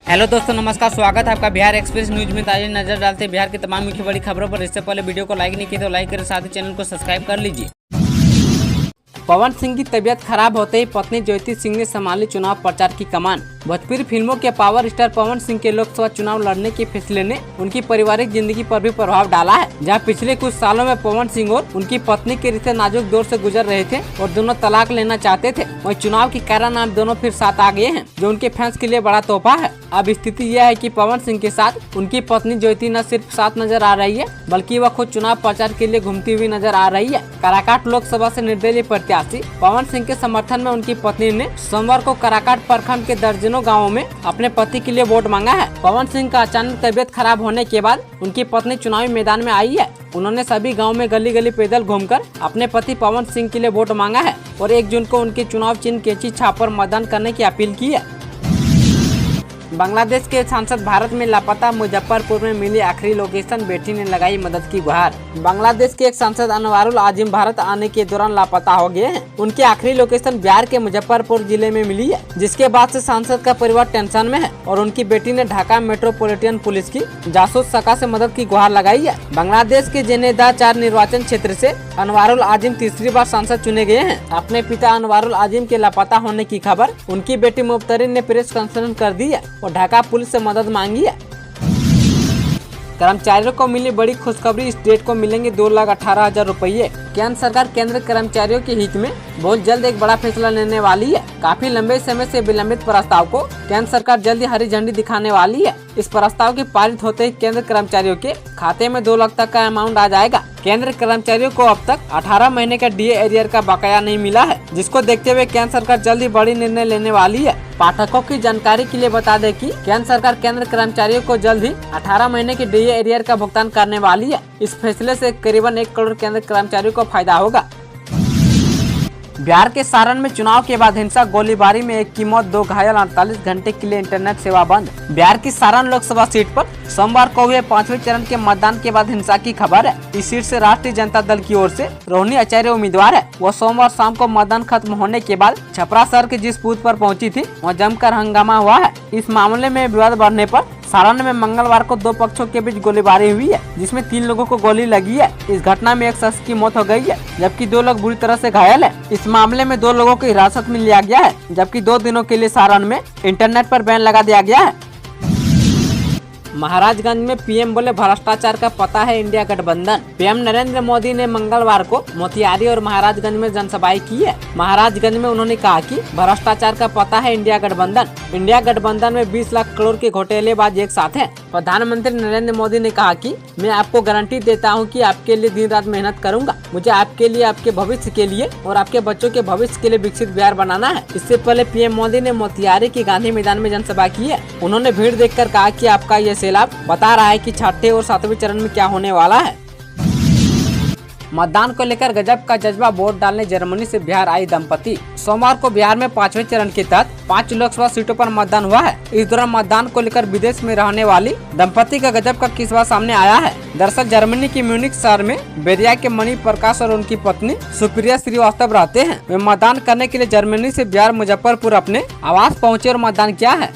Hello दोस्तों, नमस्कार। स्वागत है आपका बिहार एक्सप्रेस न्यूज में। ताज़ा नजर डालते हैं बिहार की तमाम मुख्य बड़ी खबरों पर। इससे पहले वीडियो को लाइक नहीं किया तो लाइक करें, साथ ही चैनल को सब्सक्राइब कर लीजिए। पवन सिंह की तबीयत खराब होते ही पत्नी ज्योति सिंह ने संभाली चुनाव प्रचार की कमान। भोजपुरी फिल्मों के पावर स्टार पवन सिंह के लोकसभा चुनाव लड़ने के फैसले ने उनकी पारिवारिक जिंदगी पर भी प्रभाव डाला है। जहां पिछले कुछ सालों में पवन सिंह और उनकी पत्नी के रिश्ते नाजुक दौर से गुजर रहे थे और दोनों तलाक लेना चाहते थे, वहीं चुनाव के कारण अब दोनों फिर साथ आ गए हैं, जो उनके फैंस के लिए बड़ा तोहफा है। अब स्थिति यह है कि पवन सिंह के साथ उनकी पत्नी ज्योति न सिर्फ साथ नजर आ रही है, बल्कि वह खुद चुनाव प्रचार के लिए घूमती हुई नजर आ रही है। काराकाट लोकसभा से निर्दलीय प्रत्याशी पवन सिंह के समर्थन में उनकी पत्नी ने सोमवार को काराकाट प्रखंड के दर्जनों गाँवों में अपने पति के लिए वोट मांगा है। पवन सिंह का अचानक तबीयत खराब होने के बाद उनकी पत्नी चुनावी मैदान में आई है। उन्होंने सभी गांव में गली गली पैदल घूमकर अपने पति पवन सिंह के लिए वोट मांगा है और 1 जून को उनके चुनाव चिन्ह कैंची छाप पर मतदान करने की अपील की है। बांग्लादेश के सांसद भारत में लापता, मुजफ्फरपुर में मिली आखिरी लोकेशन, बेटी ने लगाई मदद की गुहार। बांग्लादेश के एक सांसद अनवारुल आजिम भारत आने के दौरान लापता हो गए हैं। उनकी आखिरी लोकेशन बिहार के मुजफ्फरपुर जिले में मिली है, जिसके बाद से सांसद का परिवार टेंशन में है और उनकी बेटी ने ढाका मेट्रोपॉलिटन पुलिस की जासूस शाखा से मदद की गुहार लगाई है। बांग्लादेश के जेनेदा 4 निर्वाचन क्षेत्र से अनवारुल आजिम तीसरी बार सांसद चुने गए हैं। अपने पिता अनवारुल आजिम के लापता होने की खबर उनकी बेटी मुफ्तरीन ने प्रेस कॉन्फ्रेंस कर दी है और ढाका पुलिस से मदद मांगी है। कर्मचारियों को मिली बड़ी खुशखबरी, स्टेट को मिलेंगे 2,18,000 रुपये। केंद्र सरकार केंद्र कर्मचारियों के हित में बहुत जल्द एक बड़ा फैसला लेने वाली है। काफी लंबे समय से विलंबित प्रस्ताव को केंद्र सरकार जल्दी हरी झंडी दिखाने वाली है। इस प्रस्ताव के पारित होते ही केंद्र कर्मचारियों के खाते में 2 लाख तक का अमाउंट आ जाएगा। केंद्र कर्मचारियों को अब तक 18 महीने का डीए एरियर का बकाया नहीं मिला है, जिसको देखते हुए केंद्र सरकार जल्दी बड़ी निर्णय लेने वाली है। पाठकों की जानकारी के लिए बता दें कि केंद्र सरकार केंद्र कर्मचारियों को जल्द ही 18 महीने के डीए एरियर का भुगतान करने वाली है। इस फैसले से करीबन 1 करोड़ केंद्र कर्मचारियों को फायदा होगा। बिहार के सारण में चुनाव के बाद हिंसक गोलीबारी में 1 की मौत, 2 घायल, 48 घंटे के लिए इंटरनेट सेवा बंद। बिहार की सारण लोकसभा सीट पर सोमवार को हुए 5वें चरण के मतदान के बाद हिंसा की खबर है। इस सीट से राष्ट्रीय जनता दल की ओर से रोहिणी आचार्य उम्मीदवार है। वो सोमवार शाम को मतदान खत्म होने के बाद छपरा शहर के जिस बूथ पर पहुंची थी, वहाँ जमकर हंगामा हुआ है। इस मामले में विवाद बढ़ने पर सारण में मंगलवार को 2 पक्षों के बीच गोलीबारी हुई है, जिसमें 3 लोगों को गोली लगी है। इस घटना में 1 शख्स की मौत हो गई है, जबकि 2 लोग बुरी तरह से घायल है। इस मामले में 2 लोगों को हिरासत में लिया गया है, जबकि 2 दिनों के लिए सारण में इंटरनेट पर बैन लगा दिया गया है। महाराजगंज में पीएम बोले भ्रष्टाचार का पता है इंडिया गठबंधन। पीएम नरेंद्र मोदी ने मंगलवार को मोतिहारी और महाराजगंज में जनसभाएं की है। महाराजगंज में उन्होंने कहा कि भ्रष्टाचार का पता है इंडिया गठबंधन। इंडिया गठबंधन में 20 लाख करोड़ के घोटालेबाज एक साथ हैं। प्रधानमंत्री नरेंद्र मोदी ने कहा कि मैं आपको गारंटी देता हूं कि आपके लिए दिन रात मेहनत करूंगा। मुझे आपके लिए, आपके भविष्य के लिए और आपके बच्चों के भविष्य के लिए विकसित बिहार बनाना है। इससे पहले पीएम मोदी ने मोतिहारी की गांधी मैदान में जनसभा की है। उन्होंने भीड़ देखकर कहा कि आपका ये सैलाब बता रहा है कि 6ठे और 7वें चरण में क्या होने वाला है। मतदान को लेकर गजब का जज्बा, वोट डालने जर्मनी से बिहार आई दंपति। सोमवार को बिहार में 5वें चरण के तहत 5 लोकसभा सीटों पर मतदान हुआ है। इस दौरान मतदान को लेकर विदेश में रहने वाली दंपति का गजब का किस्सा सामने आया है। दरअसल जर्मनी की म्यूनिख शहर में बेरिया के मणि प्रकाश और उनकी पत्नी सुप्रिया श्रीवास्तव रहते हैं। वे मतदान करने के लिए जर्मनी से बिहार मुजफ्फरपुर अपने आवास पहुँचे और मतदान किया है।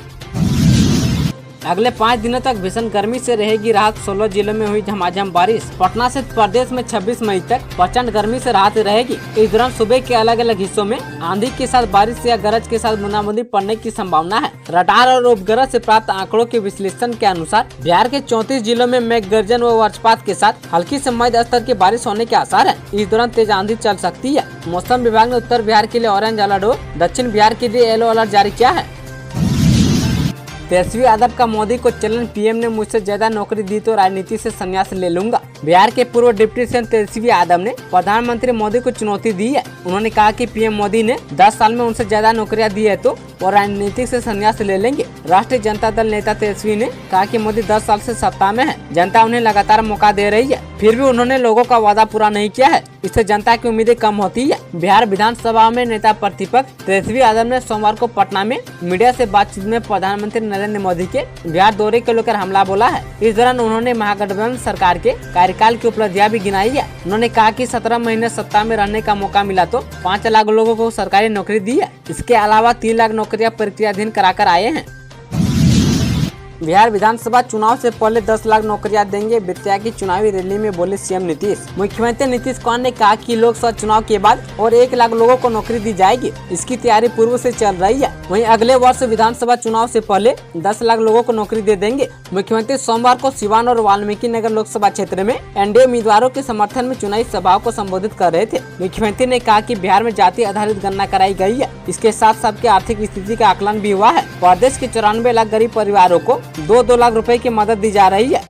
अगले 5 दिनों तक भीषण गर्मी से रहेगी राहत, 16 जिलों में हुई झमाझम बारिश। पटना से प्रदेश में 26 मई तक प्रचंड गर्मी से राहत रहेगी। इस दौरान सुबह के अलग अलग हिस्सों में आंधी के साथ बारिश या गरज के साथ बूंदाबांदी पड़ने की संभावना है। रडार और उपग्रह से प्राप्त आंकड़ों के विश्लेषण के अनुसार बिहार के 34 जिलों में मेघ गर्जन व वज्रपात के साथ हल्की से मध्य स्तर की बारिश होने के आसार है। इस दौरान तेज आंधी चल सकती है। मौसम विभाग ने उत्तर बिहार के लिए ऑरेंज अलर्ट और दक्षिण बिहार के लिए येलो अलर्ट जारी किया है। तेजस्वी यादव का मोदी को चैलेंज, पीएम ने मुझसे ज्यादा नौकरी दी तो राजनीति से संन्यास ले लूंगा। बिहार के पूर्व डिप्टी सीएम तेजस्वी यादव ने प्रधानमंत्री मोदी को चुनौती दी है। उन्होंने कहा कि पीएम मोदी ने 10 साल में उनसे ज्यादा नौकरियां दी है तो वो राजनीति से संन्यास ले लेंगे। राष्ट्रीय जनता दल नेता तेजस्वी ने कहा कि मोदी 10 साल से सत्ता में है, जनता उन्हें लगातार मौका दे रही है, फिर भी उन्होंने लोगों का वादा पूरा नहीं किया है। इससे जनता की उम्मीदें कम होती है। बिहार विधानसभा में नेता प्रतिपक्ष तेजस्वी यादव ने सोमवार को पटना में मीडिया से बातचीत में प्रधानमंत्री नरेंद्र मोदी के बिहार दौरे को लेकर हमला बोला है। इस दौरान उन्होंने महागठबंधन सरकार के कार्यकाल की उपलब्धियां भी गिनाई है। उन्होंने कहा कि 17 महीने सत्ता में रहने का मौका मिला तो 5 लाख लोगों को सरकारी नौकरी दी है। इसके अलावा 3 लाख नौकरियां प्रक्रियाधीन कराकर आए हैं। बिहार विधानसभा चुनाव से पहले 10 लाख नौकरियां देंगे, बेतिया की चुनावी रैली में बोले सीएम नीतीश। मुख्यमंत्री नीतीश कुमार ने कहा कि लोकसभा चुनाव के बाद और 1 लाख लोगों को नौकरी दी जाएगी। इसकी तैयारी पूर्व से चल रही है। वहीं अगले वर्ष विधानसभा चुनाव से पहले 10 लाख लोगों को नौकरी दे देंगे। मुख्यमंत्री सोमवार को सिवान और वाल्मीकि नगर लोकसभा क्षेत्र में एनडीए उम्मीदवारों के समर्थन में चुनावी सभाओं को संबोधित कर रहे थे। मुख्यमंत्री ने कहा कि बिहार में जाति आधारित गणना कराई गई है। इसके साथ सबके आर्थिक स्थिति का आकलन भी हुआ है। प्रदेश के 94 लाख गरीब परिवारों को 2-2 लाख रुपए की मदद दी जा रही है।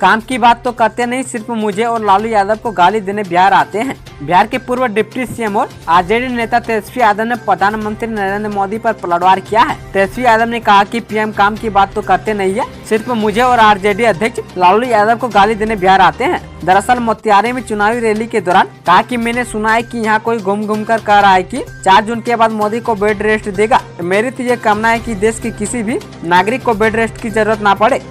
काम की बात तो करते नहीं, सिर्फ मुझे और लालू यादव को गाली देने बिहार आते हैं। बिहार के पूर्व डिप्टी सीएम और आरजेडी नेता तेजस्वी यादव ने प्रधानमंत्री नरेंद्र मोदी पर पलटवार किया है। तेजस्वी यादव ने कहा कि पीएम काम की बात तो करते नहीं है, सिर्फ मुझे और आरजेडी अध्यक्ष लालू यादव को गाली देने बिहार आते हैं। दरअसल मोतिहारी में चुनावी रैली के दौरान कहा कि मैंने सुना है कि यहाँ कोई घूम घूम कर कह रहा है कि 4 जून के बाद मोदी को बेड रेस्ट देगा। मेरी तो ये कामना है कि देश के किसी भी नागरिक को बेड रेस्ट की जरूरत न पड़े।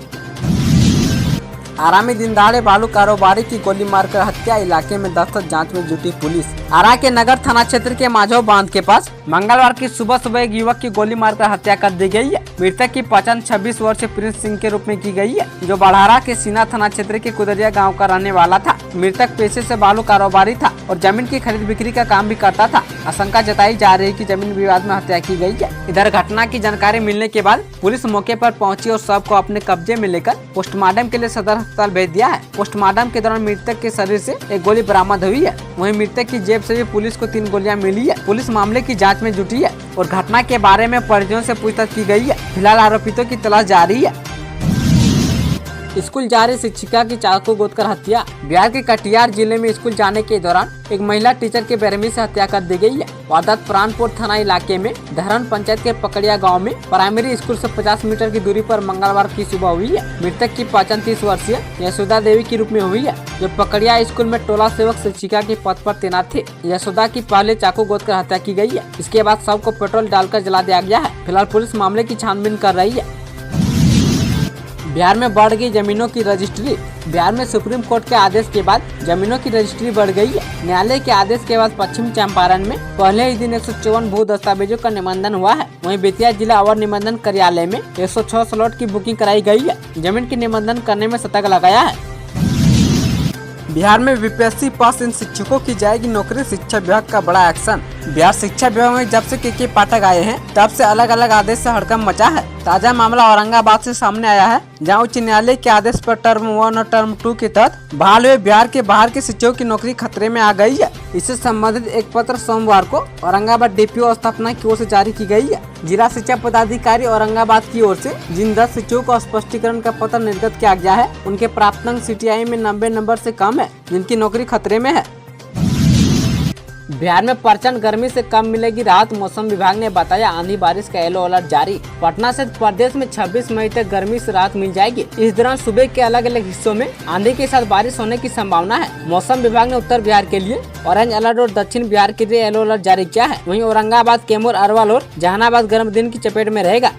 आरा में दिन दहाड़े बालू कारोबारी की गोली मारकर हत्या, इलाके में दस्तक, जांच में जुटी पुलिस। आरा के नगर थाना क्षेत्र के माझो बांध के पास मंगलवार की सुबह एक युवक की गोली मारकर हत्या कर दी गई है। मृतक की पहचान 26 वर्षीय प्रिंस सिंह के रूप में की गई है, जो बड़हारा के सीना थाना क्षेत्र के कुदरिया गाँव का रहने वाला था। मृतक पेशे से बालू कारोबारी था और जमीन की खरीद बिक्री का काम भी करता था। आशंका जताई जा रही है कि जमीन विवाद में हत्या की गई है। इधर घटना की जानकारी मिलने के बाद पुलिस मौके पर पहुंची और शव को अपने कब्जे में लेकर पोस्टमार्टम के लिए सदर अस्पताल भेज दिया है। पोस्टमार्टम के दौरान मृतक के शरीर से एक गोली बरामद हुई है। वहीं मृतक की जेब से भी पुलिस को 3 गोलियां मिली है। पुलिस मामले की जांच में जुटी है और घटना के बारे में परिजनों से पूछताछ की गई है। फिलहाल आरोपितों की तलाश जारी है। स्कूल जा रही शिक्षिका की चाकू गोदकर हत्या। बिहार के कटिहार जिले में स्कूल जाने के दौरान एक महिला टीचर के बेरहमी से हत्या कर दी गई है। वारदात प्राणपुर थाना इलाके में धरन पंचायत के पकड़िया गांव में प्राइमरी स्कूल से 50 मीटर की दूरी पर मंगलवार की सुबह हुई है। मृतक की पहचान 30 वर्षीय यशोदा देवी के रूप में हुई है, जो पकड़िया स्कूल में टोला सेवक शिक्षिका के पद पर तैनात थे। यशोदा की पहले चाकू गोदकर हत्या की गई है। इसके बाद शव को पेट्रोल डालकर जला दिया गया है। फिलहाल पुलिस मामले की छानबीन कर रही है। बिहार में बढ़ गई जमीनों की रजिस्ट्री। बिहार में सुप्रीम कोर्ट के आदेश के बाद जमीनों की रजिस्ट्री बढ़ गई है। न्यायालय के आदेश के बाद पश्चिम चंपारण में पहले ही दिन 154 भू दस्तावेजों का निबंधन हुआ है। वहीं बेतिया जिला अवर निबंधन कार्यालय में 106 स्लॉट की बुकिंग कराई गई है। जमीन की निबंधन करने में शतक लगाया है। बिहार में बीपीएससी पास इन शिक्षकों की जाएगी नौकरी, शिक्षा विभाग का बड़ा एक्शन। बिहार शिक्षा विभाग में जब से के पाठक आए हैं तब से अलग अलग आदेश से हड़कंप मचा है। ताजा मामला औरंगाबाद से सामने आया है, जहां उच्च न्यायालय के आदेश पर टर्म 1 और टर्म 2 के तहत बहाल हुए बिहार के बाहर के शिक्षकों की नौकरी खतरे में आ गई है। इससे संबंधित एक पत्र सोमवार को औरंगाबाद डीपीओ स्थापना की ओर से जारी की गई है। जिला शिक्षा पदाधिकारी औरंगाबाद की ओर से जिन 10 शिक्षकों को स्पष्टीकरण का पत्र निर्गत किया गया है, उनके प्राप्तांक सीटीआई में 90 नंबर से कम है, जिनकी नौकरी खतरे में है। बिहार में प्रचंड गर्मी से कम मिलेगी राहत, मौसम विभाग ने बताया। आंधी बारिश का येलो अलर्ट जारी। पटना से प्रदेश में 26 मई तक गर्मी से राहत मिल जाएगी। इस दौरान सुबह के अलग अलग हिस्सों में आंधी के साथ बारिश होने की संभावना है। मौसम विभाग ने उत्तर बिहार के लिए ऑरेंज अलर्ट और दक्षिण बिहार के लिए येलो अलर्ट जारी किया है। वहीं औरंगाबाद, कैमूर, अरवल और जहानाबाद गर्म दिन की चपेट में रहेगा।